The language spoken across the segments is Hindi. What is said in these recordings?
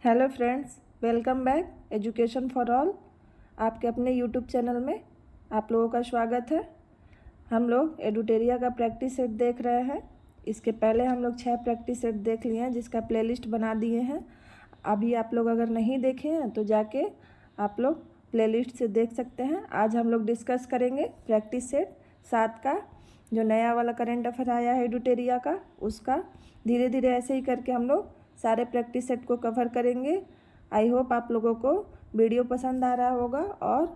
Hello friends, welcome back education for all. आपके अपने यूट्यूब चैनल में आप लोगों का स्वागत है। हम लोग एडुटेरिया का प्रैक्टिस सेट देख रहे हैं। इसके पहले हम लोग 6 प्रैक्टिस सेट देख लिए हैं, जिसका प्लेलिस्ट बना दिए हैं। अभी आप लोग अगर नहीं देखे हैं तो जाके आप लोग प्लेलिस्ट से देख सकते हैं। आज हम लोग डिस्कस करेंगे प्रैक्टिस सेट 7 का, जो नया वाला करंट अफेयर आया है एडुटेरिया का, उसका। धीरे धीरे ऐसे ही करके हम लोग सारे प्रैक्टिस सेट को कवर करेंगे। आई होप आप लोगों को वीडियो पसंद आ रहा होगा और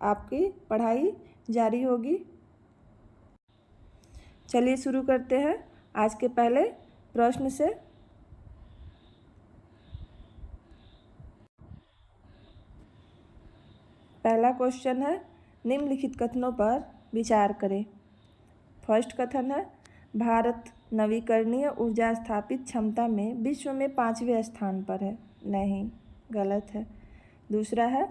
आपकी पढ़ाई जारी होगी। चलिए शुरू करते हैं आज के पहले प्रश्न से। पहला क्वेश्चन है, निम्नलिखित कथनों पर विचार करें। फर्स्ट कथन है, भारत नवीकरणीय ऊर्जा स्थापित क्षमता में विश्व में 5वें स्थान पर है। नहीं, गलत है। दूसरा है,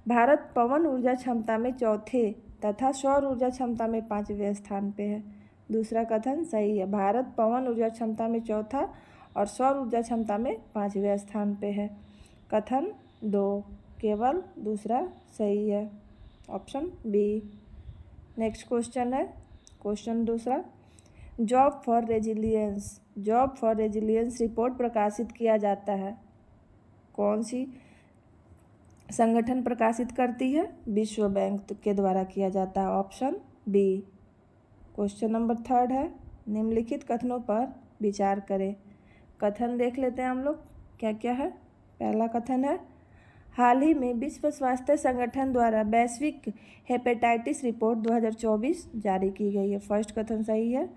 भारत पवन ऊर्जा क्षमता में चौथे तथा सौर ऊर्जा क्षमता में 5वें स्थान पे है। दूसरा कथन सही है, भारत पवन ऊर्जा क्षमता में चौथा और सौर ऊर्जा क्षमता में 5वें स्थान पे है। कथन 2, केवल दूसरा सही है, ऑप्शन बी। नेक्स्ट क्वेश्चन है, क्वेश्चन दूसरा, जॉब फॉर रेजिलियंस रिपोर्ट प्रकाशित किया जाता है। कौन सी संगठन प्रकाशित करती है? विश्व बैंक के द्वारा किया जाता है, ऑप्शन बी। क्वेश्चन नंबर 3 है, निम्नलिखित कथनों पर विचार करें। कथन देख लेते हैं हम लोग क्या क्या है। पहला कथन है, हाल ही में विश्व स्वास्थ्य संगठन द्वारा वैश्विक हेपेटाइटिस रिपोर्ट 2024 जारी की गई है। फर्स्ट कथन सही है,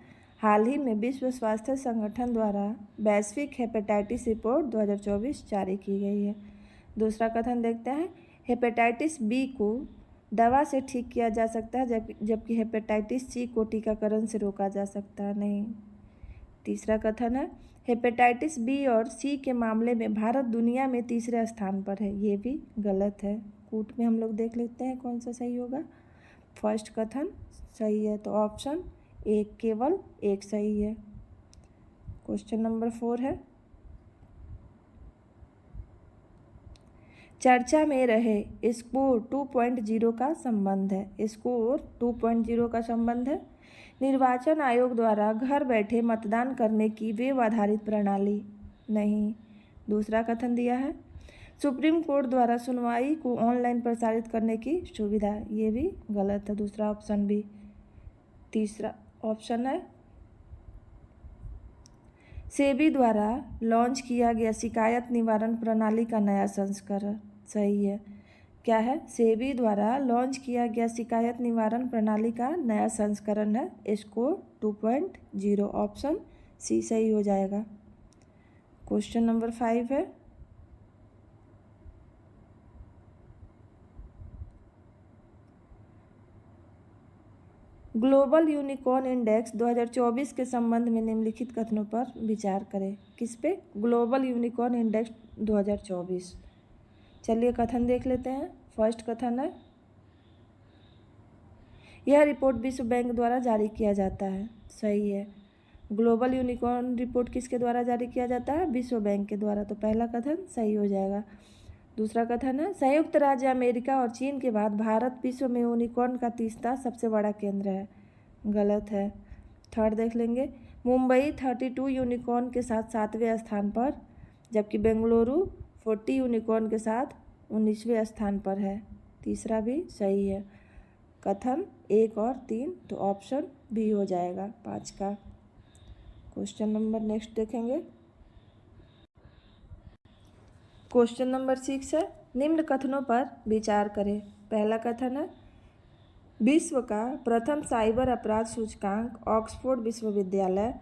हाल ही में विश्व स्वास्थ्य संगठन द्वारा वैश्विक हेपेटाइटिस रिपोर्ट 2024 जारी की गई है। दूसरा कथन देखते हैं, हेपेटाइटिस बी को दवा से ठीक किया जा सकता है, जबकि हेपेटाइटिस सी को टीकाकरण से रोका जा सकता है। नहीं। तीसरा कथन है, हेपेटाइटिस बी और सी के मामले में भारत दुनिया में तीसरे स्थान पर है। ये भी गलत है। कूट में हम लोग देख लेते हैं कौन सा सही होगा। फर्स्ट कथन सही है, तो ऑप्शन एक, केवल एक सही है। क्वेश्चन नंबर 4 है, चर्चा में रहे स्कोर 2.0 का संबंध है। स्कोर 2.0 का संबंध है निर्वाचन आयोग द्वारा घर बैठे मतदान करने की वेब आधारित प्रणाली। नहीं। दूसरा कथन दिया है, सुप्रीम कोर्ट द्वारा सुनवाई को ऑनलाइन प्रसारित करने की सुविधा। ये भी गलत है, दूसरा ऑप्शन भी। तीसरा ऑप्शन है, सेबी द्वारा लॉन्च किया गया शिकायत निवारण प्रणाली का नया संस्करण। सही है। क्या है? सेबी द्वारा लॉन्च किया गया शिकायत निवारण प्रणाली का नया संस्करण है स्कोर 2.0, ऑप्शन सी सही हो जाएगा। क्वेश्चन नंबर 5 है, ग्लोबल यूनिकॉर्न इंडेक्स 2024 के संबंध में निम्नलिखित कथनों पर विचार करें। किस पे? Global unicorn index 2024। चलिए कथन देख लेते हैं। फर्स्ट कथन है, यह रिपोर्ट विश्व बैंक द्वारा जारी किया जाता है। सही है। ग्लोबल यूनिकॉर्न रिपोर्ट किसके द्वारा जारी किया जाता है? विश्व बैंक के द्वारा, तो पहला कथन सही हो जाएगा। दूसरा कथन है, संयुक्त राज्य अमेरिका और चीन के बाद भारत विश्व में यूनिकॉर्न का तीसरा सबसे बड़ा केंद्र है। गलत है। थर्ड देख लेंगे, मुंबई 32 यूनिकॉर्न के साथ 7वें स्थान पर, जबकि बेंगलुरु 40 यूनिकॉर्न के साथ 19वें स्थान पर है। तीसरा भी सही है। कथन 1 और 3, तो ऑप्शन बी हो जाएगा 5 का। क्वेश्चन नंबर नेक्स्ट देखेंगे। क्वेश्चन नंबर 6 है, निम्न कथनों पर विचार करें। पहला कथन है, विश्व का प्रथम साइबर अपराध सूचकांक ऑक्सफोर्ड विश्वविद्यालय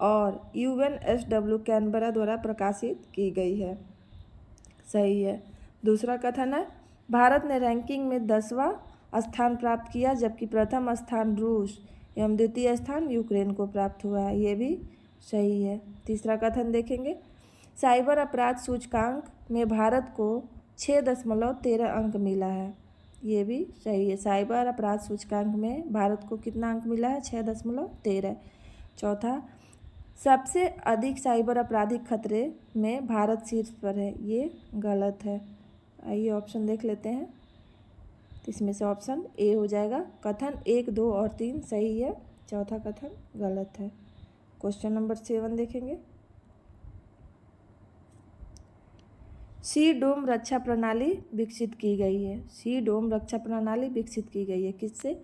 और UNSW कैनबरा द्वारा प्रकाशित की गई है। सही है। दूसरा कथन है, भारत ने रैंकिंग में 10वां स्थान प्राप्त किया, जबकि प्रथम स्थान रूस एवं द्वितीय स्थान यूक्रेन को प्राप्त हुआ है। ये भी सही है। तीसरा कथन देखेंगे, साइबर अपराध सूचकांक में भारत को 6.13 अंक मिला है। ये भी सही है। साइबर अपराध सूचकांक में भारत को कितना अंक मिला है? 6.13। चौथा, सबसे अधिक साइबर आपराधिक खतरे में भारत शीर्ष पर है, ये गलत है। आइए ऑप्शन देख लेते हैं। इसमें से ऑप्शन ए हो जाएगा। कथन 1, 2 और 3 सही है, चौथा कथन गलत है। क्वेश्चन नंबर 7 देखेंगे। सी डोम रक्षा प्रणाली विकसित की गई है। सी डोम रक्षा प्रणाली विकसित की गई है किससे?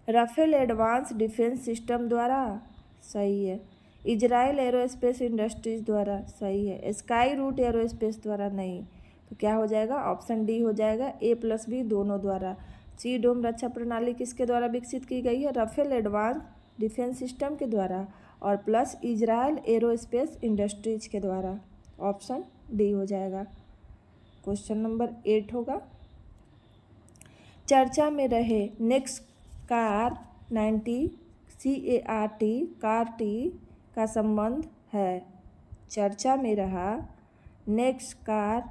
राफेल एडवांस डिफेंस सिस्टम द्वारा, सही है। इजराइल एरोस्पेस इंडस्ट्रीज द्वारा, सही है। स्काई रूट एरोस्पेस द्वारा, नहीं। तो क्या हो जाएगा? ऑप्शन डी हो जाएगा, A+B दोनों द्वारा। सी डोम रक्षा प्रणाली किसके द्वारा विकसित की गई है? राफेल एडवांस डिफेंस सिस्टम के द्वारा और प्लस इजराइल एरोस्पेस इंडस्ट्रीज के द्वारा। ऑप्शन डी हो जाएगा। क्वेश्चन नंबर 8 होगा। चर्चा में रहे नेक्स्ट कार 90 CART का संबंध है। चर्चा में रहा नेक्स्ट कार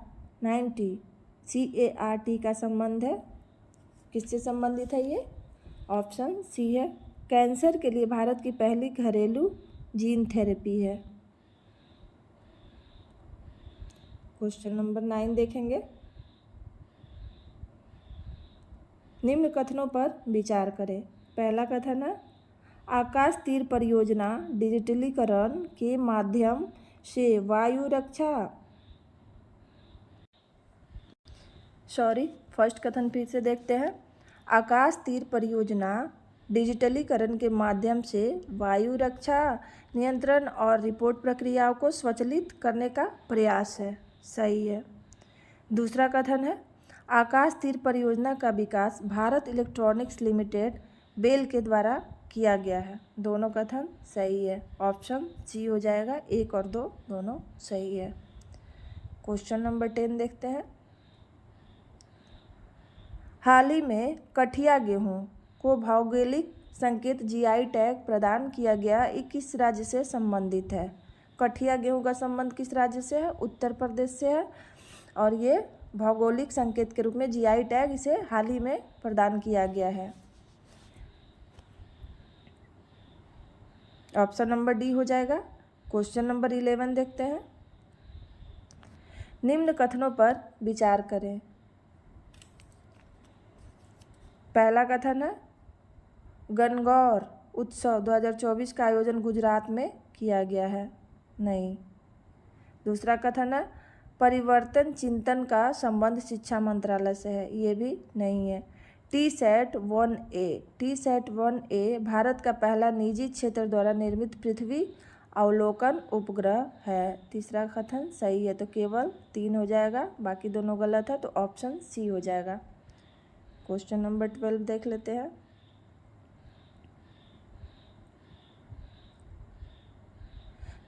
90 CART का संबंध है, किससे संबंधित है ये? ऑप्शन सी है, कैंसर के लिए भारत की पहली घरेलू जीन थेरेपी है। क्वेश्चन नंबर 9 देखेंगे। निम्न कथनों पर विचार करें। पहला कथन है, आकाश तीर परियोजना डिजिटलीकरण के माध्यम से वायु रक्षा। फर्स्ट कथन फिर से देखते हैं। आकाश तीर परियोजना डिजिटलीकरण के माध्यम से वायु रक्षा, नियंत्रण और रिपोर्ट प्रक्रियाओं को स्वचालित करने का प्रयास है, सही है। दूसरा कथन है, आकाश तीर परियोजना का विकास भारत इलेक्ट्रॉनिक्स लिमिटेड बेल के द्वारा किया गया है। दोनों कथन सही है, ऑप्शन सी हो जाएगा। 1 और 2 दोनों सही है। क्वेश्चन नंबर 10 देखते हैं। हाल ही में कठिया गेहूँ को भौगोलिक संकेत GI टैग प्रदान किया गया, ये किस राज्य से संबंधित है? कठिया गेहूँ का संबंध किस राज्य से है? उत्तर प्रदेश से है और ये भौगोलिक संकेत के रूप में GI टैग इसे हाल ही में प्रदान किया गया है। ऑप्शन नंबर डी हो जाएगा। क्वेश्चन नंबर 11 देखते हैं। निम्न कथनों पर विचार करें। पहला कथन है, गणगौर उत्सव 2024 का आयोजन गुजरात में किया गया है, नहीं। दूसरा कथन है, परिवर्तन चिंतन का संबंध शिक्षा मंत्रालय से है, ये भी नहीं है। TSAT-1A भारत का पहला निजी क्षेत्र द्वारा निर्मित पृथ्वी अवलोकन उपग्रह है। तीसरा कथन सही है, तो केवल 3 हो जाएगा, बाकी दोनों गलत है, तो ऑप्शन सी हो जाएगा। क्वेश्चन नंबर 12 देख लेते हैं।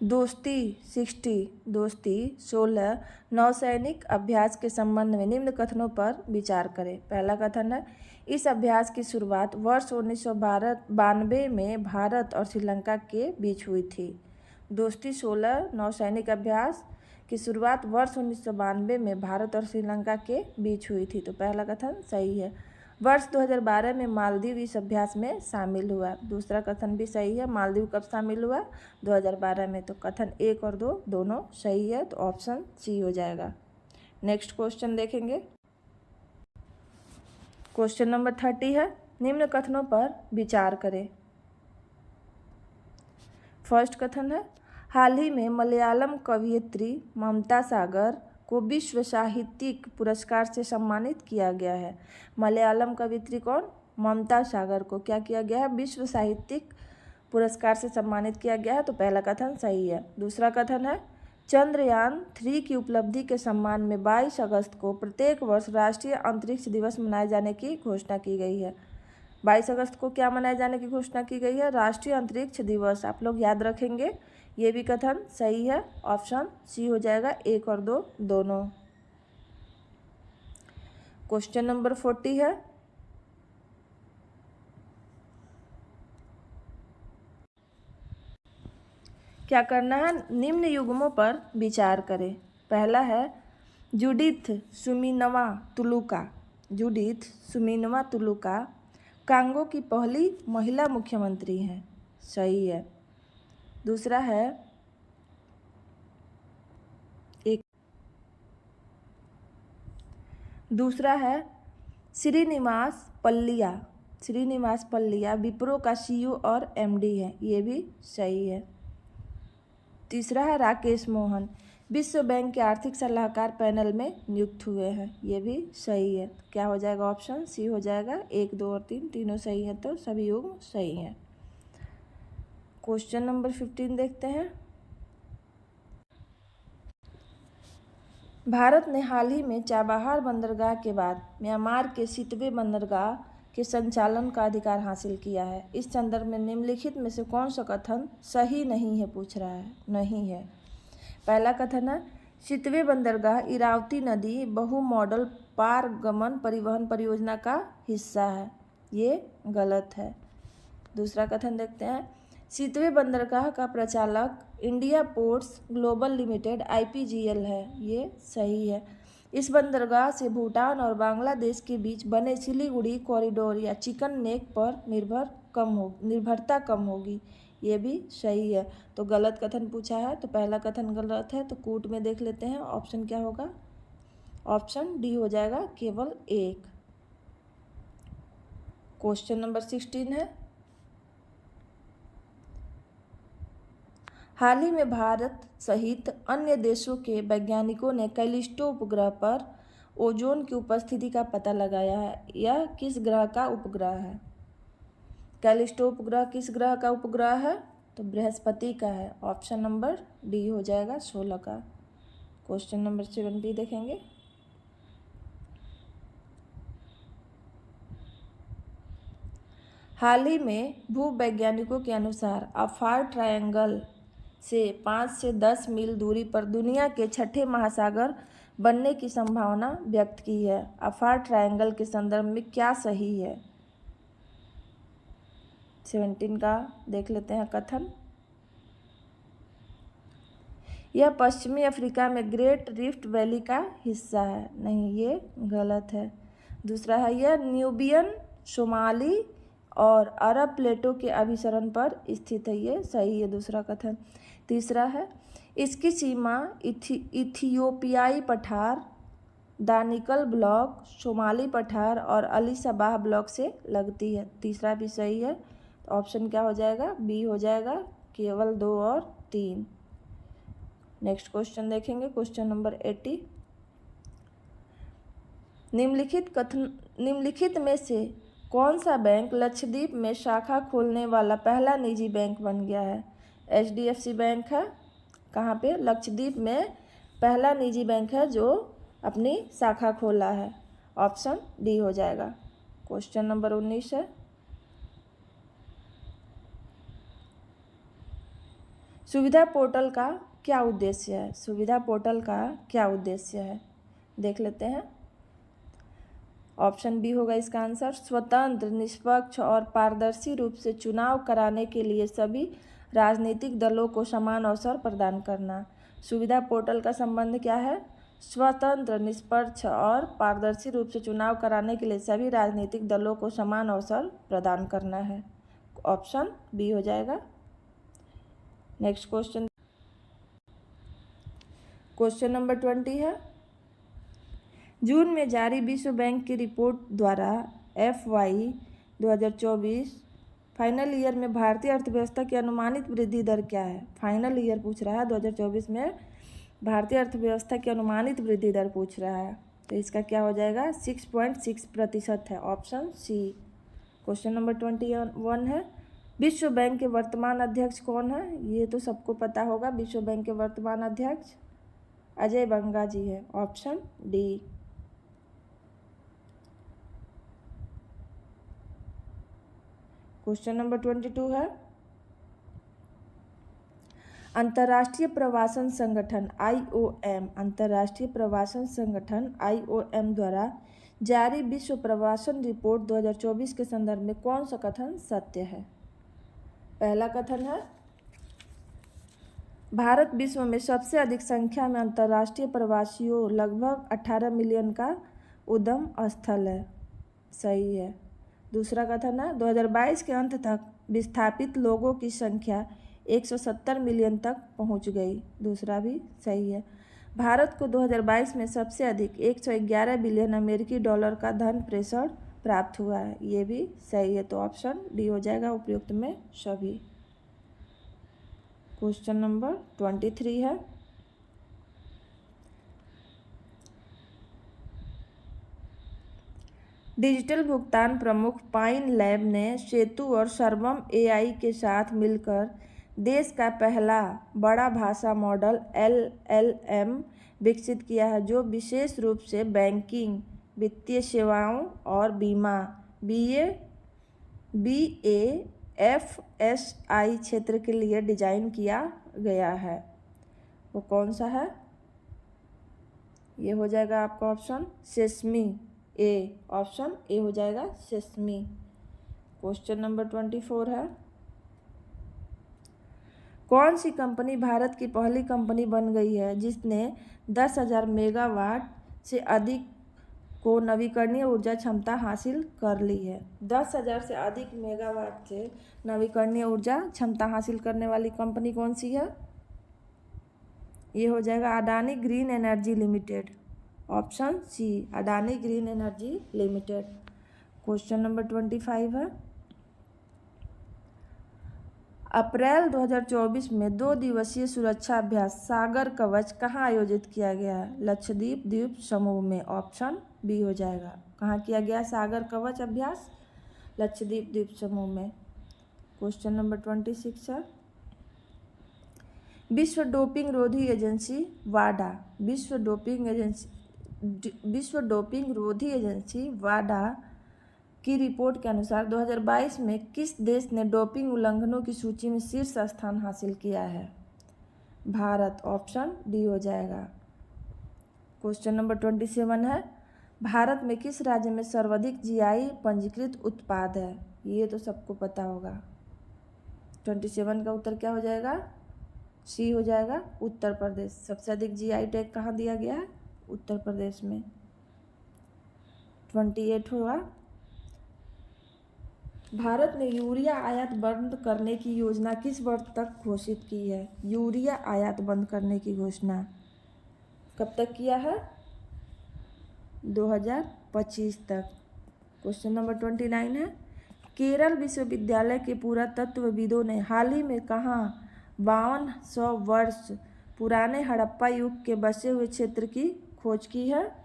दोस्ती 16 नौसैनिक अभ्यास के संबंध में निम्न कथनों पर विचार करें। पहला कथन है, इस अभ्यास की शुरुआत वर्ष 1992 में भारत और श्रीलंका के बीच हुई थी। दोस्ती 16 नौसैनिक अभ्यास की शुरुआत वर्ष 1992 में भारत और श्रीलंका के बीच हुई थी, तो पहला कथन सही है। वर्ष 2012 में मालदीव इस अभ्यास में शामिल हुआ। दूसरा कथन भी सही है। मालदीव कब शामिल हुआ? 2012 में। तो कथन 1 और 2 दोनों सही है, तो ऑप्शन सी हो जाएगा। नेक्स्ट क्वेश्चन देखेंगे। क्वेश्चन नंबर 30 है, निम्न कथनों पर विचार करें। फर्स्ट कथन है, हाल ही में मलयालम कवयित्री ममता सागर को विश्व साहित्यिक पुरस्कार से सम्मानित किया गया है। मलयालम कवयित्री कौन? ममता सागर को क्या किया गया है? विश्व साहित्यिक पुरस्कार से सम्मानित किया गया है, तो पहला कथन सही है। दूसरा कथन है, चंद्रयान 3 की उपलब्धि के सम्मान में 22 अगस्त को प्रत्येक वर्ष राष्ट्रीय अंतरिक्ष दिवस मनाए जाने की घोषणा की गई है। 22 अगस्त को क्या मनाए जाने की घोषणा की गई है? राष्ट्रीय अंतरिक्ष दिवस। आप लोग याद रखेंगे, ये भी कथन सही है, ऑप्शन सी हो जाएगा। 1 और 2 दोनों। क्वेश्चन नंबर 40 है, क्या करना है? निम्न युग्मों पर विचार करें। पहला है जूडिथ सुमीनवा तुलुका। जूडिथ सुमीनवा तुलुका कांगो की पहली महिला मुख्यमंत्री हैं, सही है। दूसरा है दूसरा है श्रीनिवास पल्लिया विप्रो का सीईओ और एमडी है, ये भी सही है। तीसरा है राकेश मोहन विश्व बैंक के आर्थिक सलाहकार पैनल में नियुक्त हुए हैं, ये भी सही है। क्या हो जाएगा? ऑप्शन सी हो जाएगा। 1, 2 और 3 तीनों सही है, तो सभी युग्म सही है। क्वेश्चन नंबर 15 देखते हैं। भारत ने हाल ही में चाबहार बंदरगाह के बाद म्यांमार के सितवे बंदरगाह के संचालन का अधिकार हासिल किया है। इस संदर्भ में निम्नलिखित में से कौन सा कथन सही नहीं है, पूछ रहा है। नहीं है। पहला कथन है सितवे बंदरगाह इरावती नदी बहु मॉडल पारगमन परिवहन परियोजना का हिस्सा है, ये गलत है। दूसरा कथन देखते हैं सितवे बंदरगाह का प्रचालक India Ports Global Limited IPGL है, ये सही है। इस बंदरगाह से भूटान और बांग्लादेश के बीच बने सिलीगुड़ी कॉरिडोर या चिकन नेक पर निर्भरता कम होगी, ये भी सही है। तो गलत कथन पूछा है, तो पहला कथन गलत है, तो कूट में देख लेते हैं ऑप्शन क्या होगा। ऑप्शन डी हो जाएगा, केवल 1। क्वेश्चन नंबर 16 है। हाल ही में भारत सहित अन्य देशों के वैज्ञानिकों ने कैलिस्टो उपग्रह पर ओजोन की उपस्थिति का पता लगाया है। यह किस ग्रह का उपग्रह है? कैलिस्टो उपग्रह किस ग्रह का उपग्रह है? तो बृहस्पति का है। ऑप्शन नंबर डी हो जाएगा 16 का। क्वेश्चन नंबर 70 देखेंगे। हाल ही में भूवैज्ञानिकों के अनुसार अफार ट्रायंगल से 5 से 10 मील दूरी पर दुनिया के छठे महासागर बनने की संभावना व्यक्त की है। अफार ट्रायंगल के संदर्भ में क्या सही है? 17 का देख लेते हैं कथन। यह पश्चिमी अफ्रीका में ग्रेट रिफ्ट वैली का हिस्सा है, नहीं, ये गलत है। दूसरा है यह न्यूबियन, सोमाली और अरब प्लेटों के अभिसरण पर स्थित है, ये सही है दूसरा कथन। तीसरा है इसकी सीमा इथियोपियाई पठार, दानिकल ब्लॉक, सोमाली पठार और अली सबाह ब्लॉक से लगती है, तीसरा भी सही है। तो ऑप्शन क्या हो जाएगा? बी हो जाएगा, केवल 2 और 3। नेक्स्ट क्वेश्चन देखेंगे, क्वेश्चन नंबर 80। निम्नलिखित में से कौन सा बैंक लक्षद्वीप में शाखा खोलने वाला पहला निजी बैंक बन गया है? HDFC बैंक है। कहाँ पे? लक्षद्वीप में पहला निजी बैंक है जो अपनी शाखा खोला है। ऑप्शन डी हो जाएगा। क्वेश्चन नंबर 19 है। सुविधा पोर्टल का क्या उद्देश्य है? सुविधा पोर्टल का क्या उद्देश्य है, देख लेते हैं। ऑप्शन बी होगा इसका आंसर। स्वतंत्र, निष्पक्ष और पारदर्शी रूप से चुनाव कराने के लिए सभी राजनीतिक दलों को समान अवसर प्रदान करना। सुविधा पोर्टल का संबंध क्या है? स्वतंत्र, निष्पक्ष और पारदर्शी रूप से चुनाव कराने के लिए सभी राजनीतिक दलों को समान अवसर प्रदान करना है। ऑप्शन बी हो जाएगा। नेक्स्ट क्वेश्चन, क्वेश्चन नंबर 20 है। जून में जारी विश्व बैंक की रिपोर्ट द्वारा FY 2024 फाइनल ईयर में भारतीय अर्थव्यवस्था की अनुमानित वृद्धि दर क्या है? फाइनल ईयर पूछ रहा है, 2024 में भारतीय अर्थव्यवस्था की अनुमानित वृद्धि दर पूछ रहा है, तो इसका क्या हो जाएगा? 6.6% है। Option C. क्वेश्चन नंबर 21 है। विश्व बैंक के वर्तमान अध्यक्ष कौन है? ये तो सबको पता होगा। विश्व बैंक के वर्तमान अध्यक्ष अजय बंगा जी है। Option D. क्वेश्चन नंबर 22 है। अंतर्राष्ट्रीय प्रवासन संगठन IOM, अंतर्राष्ट्रीय प्रवासन संगठन IOM द्वारा जारी विश्व प्रवासन रिपोर्ट 2024 के संदर्भ में कौन सा कथन सत्य है? पहला कथन है भारत विश्व में सबसे अधिक संख्या में अंतर्राष्ट्रीय प्रवासियों लगभग 18 मिलियन का उद्गम स्थल है, सही है। दूसरा कथन है 2022 के अंत तक विस्थापित लोगों की संख्या 170 मिलियन तक पहुंच गई, दूसरा भी सही है। भारत को 2022 में सबसे अधिक 111 बिलियन अमेरिकी डॉलर का धन प्रेषण प्राप्त हुआ है। ये भी सही है, तो ऑप्शन डी हो जाएगा उपयुक्त में सभी। क्वेश्चन नंबर 23 है, डिजिटल भुगतान प्रमुख पाइन लैब ने सेतु और सर्वम एआई के साथ मिलकर देश का पहला बड़ा भाषा मॉडल LLM विकसित किया है, जो विशेष रूप से बैंकिंग, वित्तीय सेवाओं और बीमा BAFSI क्षेत्र के लिए डिजाइन किया गया है। वो कौन सा है? ये हो जाएगा आपका ऑप्शन सेस्मी ए। ऑप्शन ए हो जाएगा सेस्मी। क्वेश्चन नंबर 24 है, कौन सी कंपनी भारत की पहली कंपनी बन गई है जिसने 10,000 मेगावाट से अधिक को नवीकरणीय ऊर्जा क्षमता हासिल कर ली है? 10,000 से अधिक मेगावाट से नवीकरणीय ऊर्जा क्षमता हासिल करने वाली कंपनी कौन सी है? ये हो जाएगा Adani Green Energy Limited. Option C, Adani Green Energy Limited. Question number 25 है, अप्रैल 2024 में 2 दिवसीय सुरक्षा अभ्यास सागर कवच कहाँ आयोजित किया गया है? लक्षद्वीप द्वीप समूह में। ऑप्शन बी हो जाएगा। कहाँ किया गया सागर कवच अभ्यास? लक्षद्वीप द्वीप समूह में। क्वेश्चन नंबर 26 है, विश्व डोपिंग रोधी एजेंसी वाडा विश्व डोपिंग रोधी एजेंसी वाडा की रिपोर्ट के अनुसार 2022 में किस देश ने डोपिंग उल्लंघनों की सूची में शीर्ष स्थान हासिल किया है? भारत। ऑप्शन डी हो जाएगा। क्वेश्चन नंबर 27 है, भारत में किस राज्य में सर्वाधिक जीआई पंजीकृत उत्पाद है? ये तो सबको पता होगा। 27 का उत्तर क्या हो जाएगा? सी हो जाएगा, उत्तर प्रदेश। सबसे अधिक जीआई टैग कहाँ दिया गया है? उत्तर प्रदेश में। 28 होगा, भारत ने यूरिया आयात बंद करने की योजना किस वर्ष तक घोषित की है? यूरिया आयात बंद करने की घोषणा कब तक किया है? 2025 तक। क्वेश्चन नंबर 29 है, केरल विश्वविद्यालय के पुरातत्वविदों ने हाल ही में कहाँ 5200 वर्ष पुराने हड़प्पा युग के बसे हुए क्षेत्र की खोज की है?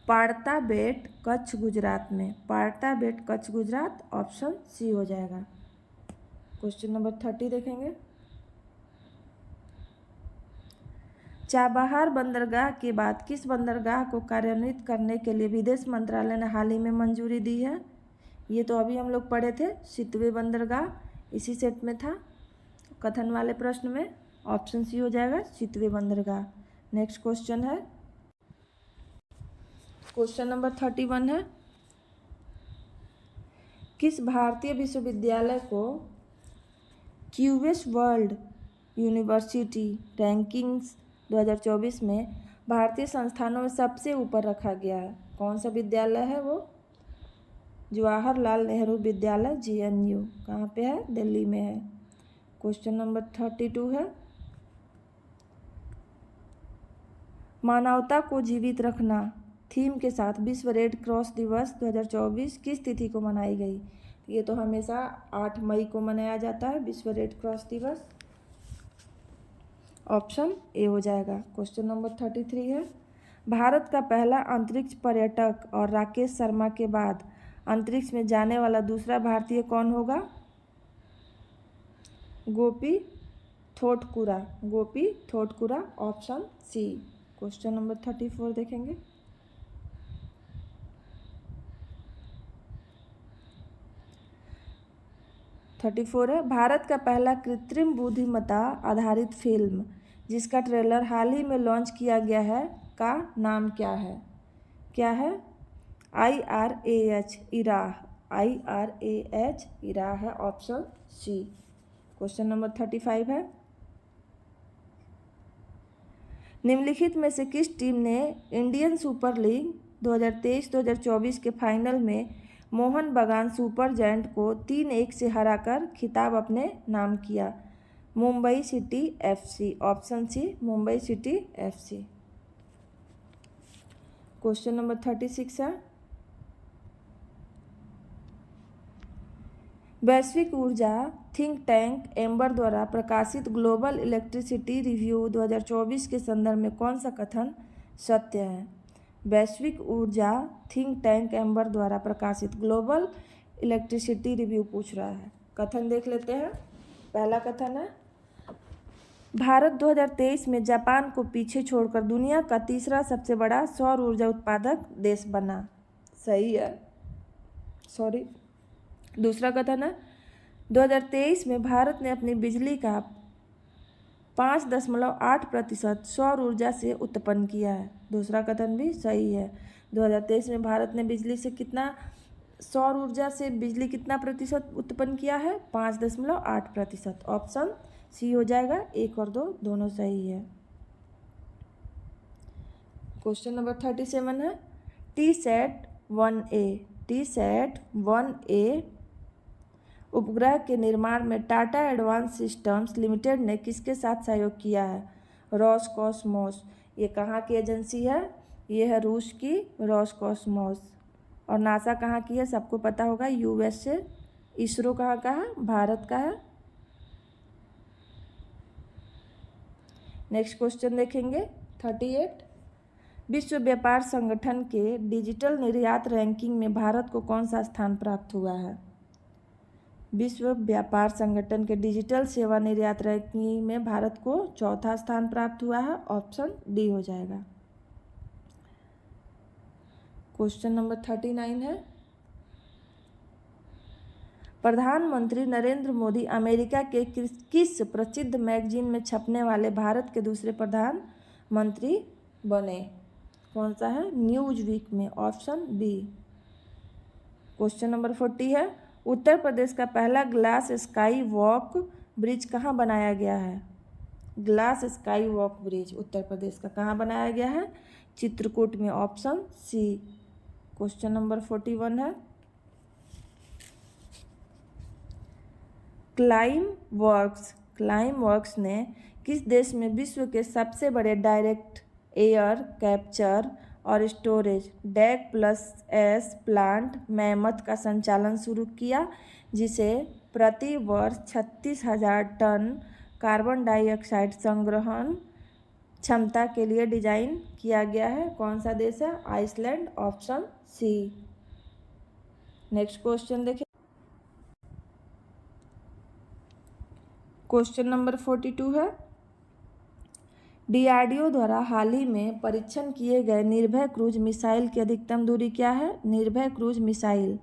पाड़ता बेट, कच्छ, गुजरात में। पाड़ता बेट, कच्छ, गुजरात। ऑप्शन सी हो जाएगा। क्वेश्चन नंबर 30 देखेंगे, चाबहार बंदरगाह के बाद किस बंदरगाह को कार्यान्वित करने के लिए विदेश मंत्रालय ने हाल ही में मंजूरी दी है? ये तो अभी हम लोग पढ़े थे, सितवे बंदरगाह इसी सेट में था कथन वाले प्रश्न में। ऑप्शन सी हो जाएगा, सितवे बंदरगाह। नेक्स्ट क्वेश्चन है, क्वेश्चन नंबर 31 है, किस भारतीय विश्वविद्यालय को क्यूएस वर्ल्ड यूनिवर्सिटी रैंकिंग्स 2024 में भारतीय संस्थानों में सबसे ऊपर रखा गया है? कौन सा विद्यालय है वो? जवाहरलाल नेहरू विद्यालय JNU। कहाँ पे है? दिल्ली में है। क्वेश्चन नंबर 32 है, मानवता को जीवित रखना थीम के साथ विश्व रेड क्रॉस दिवस 2024 किस तिथि को मनाई गई? ये तो हमेशा 8 मई को मनाया जाता है विश्व रेड क्रॉस दिवस। ऑप्शन ए हो जाएगा। क्वेश्चन नंबर 33 है, भारत का पहला अंतरिक्ष पर्यटक और राकेश शर्मा के बाद अंतरिक्ष में जाने वाला दूसरा भारतीय कौन होगा? Gopi Thotakura. Gopi Thotakura. Option C. Question number 34 देखेंगे, है, भारत का पहला कृत्रिम बुद्धिमत्ता आधारित फिल्म जिसका ट्रेलर हाल ही में लॉन्च किया गया है का नाम क्या है? क्या है? IRAH इराह। IRAH इराह है। Option C. क्वेश्चन नंबर 35 है, निम्नलिखित में से किस टीम ने इंडियन सुपर लीग 2023-2024 के फाइनल में मोहन बगान सुपर जायंट को 3-1 से हराकर खिताब अपने नाम किया? Mumbai City FC, option C Mumbai City FC। Question number 36 है, वैश्विक ऊर्जा थिंक टैंक एम्बर द्वारा प्रकाशित ग्लोबल इलेक्ट्रिसिटी रिव्यू 2024 के संदर्भ में कौन सा कथन सत्य है? वैश्विक ऊर्जा थिंक टैंक एम्बर द्वारा प्रकाशित ग्लोबल इलेक्ट्रिसिटी रिव्यू पूछ रहा है। कथन देख लेते हैं। पहला कथन है, भारत 2023 में जापान को पीछे छोड़कर दुनिया का तीसरा सबसे बड़ा सौर ऊर्जा उत्पादक देश बना। सही है, सॉरी। दूसरा कथन है, 2023 में भारत ने अपनी बिजली का 5.8% सौर ऊर्जा से उत्पन्न किया है। दूसरा कथन भी सही है। 2023 में भारत ने बिजली से कितना सौर ऊर्जा से बिजली कितना प्रतिशत उत्पन्न किया है? 5.8%। ऑप्शन सी हो जाएगा। 1 और 2 दोनों सही है। क्वेश्चन नंबर 37 है, TSAT-1A उपग्रह के निर्माण में टाटा एडवांस सिस्टम्स लिमिटेड ने किसके साथ सहयोग किया है? रोसकॉसमोस। ये कहाँ की एजेंसी है? ये है रूस की रोसकॉसमोस। और नासा कहाँ की है? सबको पता होगा, USA। इसरो कहाँ का है? भारत का है। नेक्स्ट क्वेश्चन देखेंगे 38, विश्व व्यापार संगठन के डिजिटल निर्यात रैंकिंग में भारत को कौन सा स्थान प्राप्त हुआ है? विश्व व्यापार संगठन के डिजिटल सेवा निर्यात रैंकिंग में भारत को चौथा स्थान प्राप्त हुआ है। ऑप्शन डी हो जाएगा। क्वेश्चन नंबर 39 है, प्रधानमंत्री नरेंद्र मोदी अमेरिका के किस प्रसिद्ध मैगजीन में छपने वाले भारत के दूसरे प्रधानमंत्री बने? कौन सा है? न्यूज वीक में। Option B. क्वेश्चन नंबर 40 है, उत्तर प्रदेश का पहला ग्लास स्काई वॉक ब्रिज कहाँ बनाया गया है? Glass sky walk bridge Uttar Pradesh का कहाँ बनाया गया है? चित्रकूट में। Option C. क्वेश्चन नंबर 41 है, क्लाइम वर्क्स ने किस देश में विश्व के सबसे बड़े डायरेक्ट एयर कैप्चर और स्टोरेज DAC+S प्लांट मैमथ का संचालन शुरू किया, जिसे प्रति वर्ष 36,000 टन कार्बन डाइऑक्साइड संग्रहण क्षमता के लिए डिजाइन किया गया है? कौन सा देश है? Iceland. Option C. Next question देखें। क्वेश्चन नंबर 42 है, DRDO द्वारा हाल ही में परीक्षण किए गए निर्भय क्रूज मिसाइल की अधिकतम दूरी क्या है? निर्भय क्रूज मिसाइल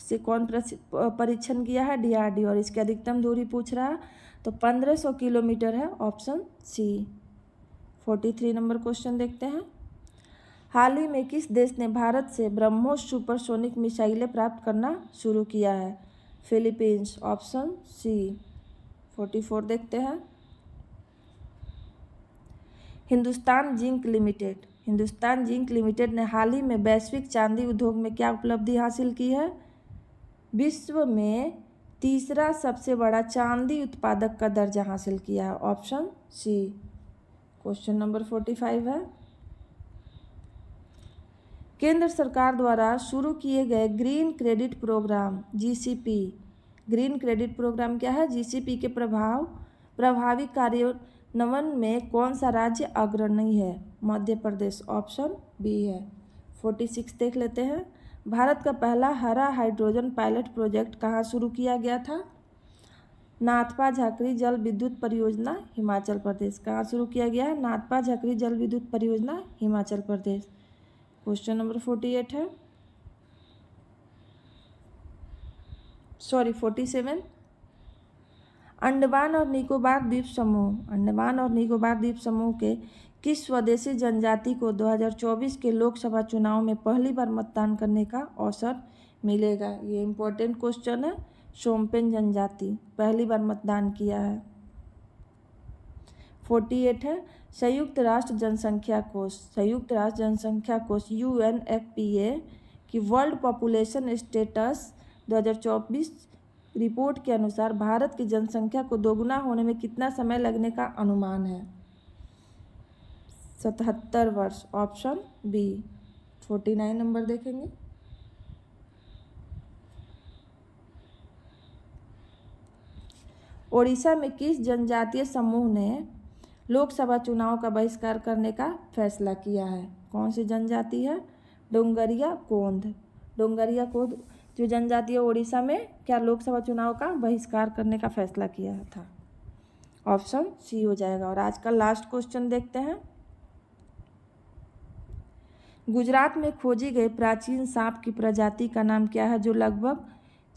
से कौन परीक्षण किया है? DRDO। और इसकी अधिकतम दूरी पूछ रहा है तो 1500 किलोमीटर है। Option C. 43 नंबर क्वेश्चन देखते हैं, हाल ही में किस देश ने भारत से ब्रह्मोस सुपरसोनिक मिसाइलें प्राप्त करना शुरू किया है? फिलीपींस। Option C. 44 देखते हैं, हिंदुस्तान जिंक लिमिटेड ने हाल ही में वैश्विक चांदी उद्योग में क्या उपलब्धि हासिल की है? विश्व में तीसरा सबसे बड़ा चांदी उत्पादक का दर्जा हासिल किया है। Option C. क्वेश्चन नंबर 45 है, केंद्र सरकार द्वारा शुरू किए गए green credit programme GCP green credit programme क्या है? GCP के प्रभावी कार्यान्वयन में कौन सा राज्य अग्रणी है? मध्य प्रदेश। ऑप्शन बी है। 46 देख लेते हैं, भारत का पहला हरा हाइड्रोजन पायलट प्रोजेक्ट कहाँ शुरू किया गया था? नाथपा झाकरी जल विद्युत परियोजना, हिमाचल प्रदेश। कहाँ शुरू किया गया है? नाथपा झाकरी जल विद्युत परियोजना, हिमाचल प्रदेश। क्वेश्चन नंबर 47 है, 47, अंडमान और निकोबार द्वीप समूह के किस स्वदेशी जनजाति को 2024 के लोकसभा चुनाव में पहली बार मतदान करने का अवसर मिलेगा? ये इम्पोर्टेंट क्वेश्चन है। शोम्पेन जनजाति पहली बार मतदान किया है। 48 है, संयुक्त राष्ट्र जनसंख्या कोष UNFPA की वर्ल्ड पॉपुलेशन स्टेटस 2024 रिपोर्ट के अनुसार भारत की जनसंख्या को दोगुना होने में कितना समय लगने का अनुमान है? 77 वर्ष। Option B. 49 नंबर देखेंगे। ओडिशा में किस जनजातीय समूह ने लोकसभा चुनाव का बहिष्कार करने का फैसला किया है? कौन सी जनजाति है? डोंगरिया कोंद। डोंगरिया कोंद जो जनजाति है ओडिशा में क्या लोकसभा चुनाव का बहिष्कार करने का फैसला किया था? ऑप्शन सी हो जाएगा। और आज का लास्ट क्वेश्चन देखते हैं। गुजरात में खोजी गई प्राचीन सांप की प्रजाति का नाम क्या है जो लगभग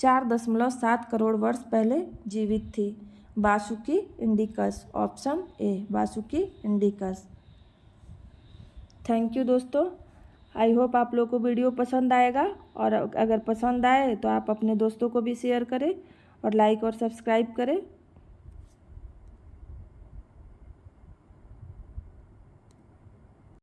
4.7 करोड़ वर्ष पहले जीवित थी? Vasuki indicus. Option A Vasuki indicus. Thank you दोस्तों। आई होप आप लोगों को वीडियो पसंद आएगा, और अगर पसंद आए तो आप अपने दोस्तों को भी शेयर करें और लाइक और सब्सक्राइब करें।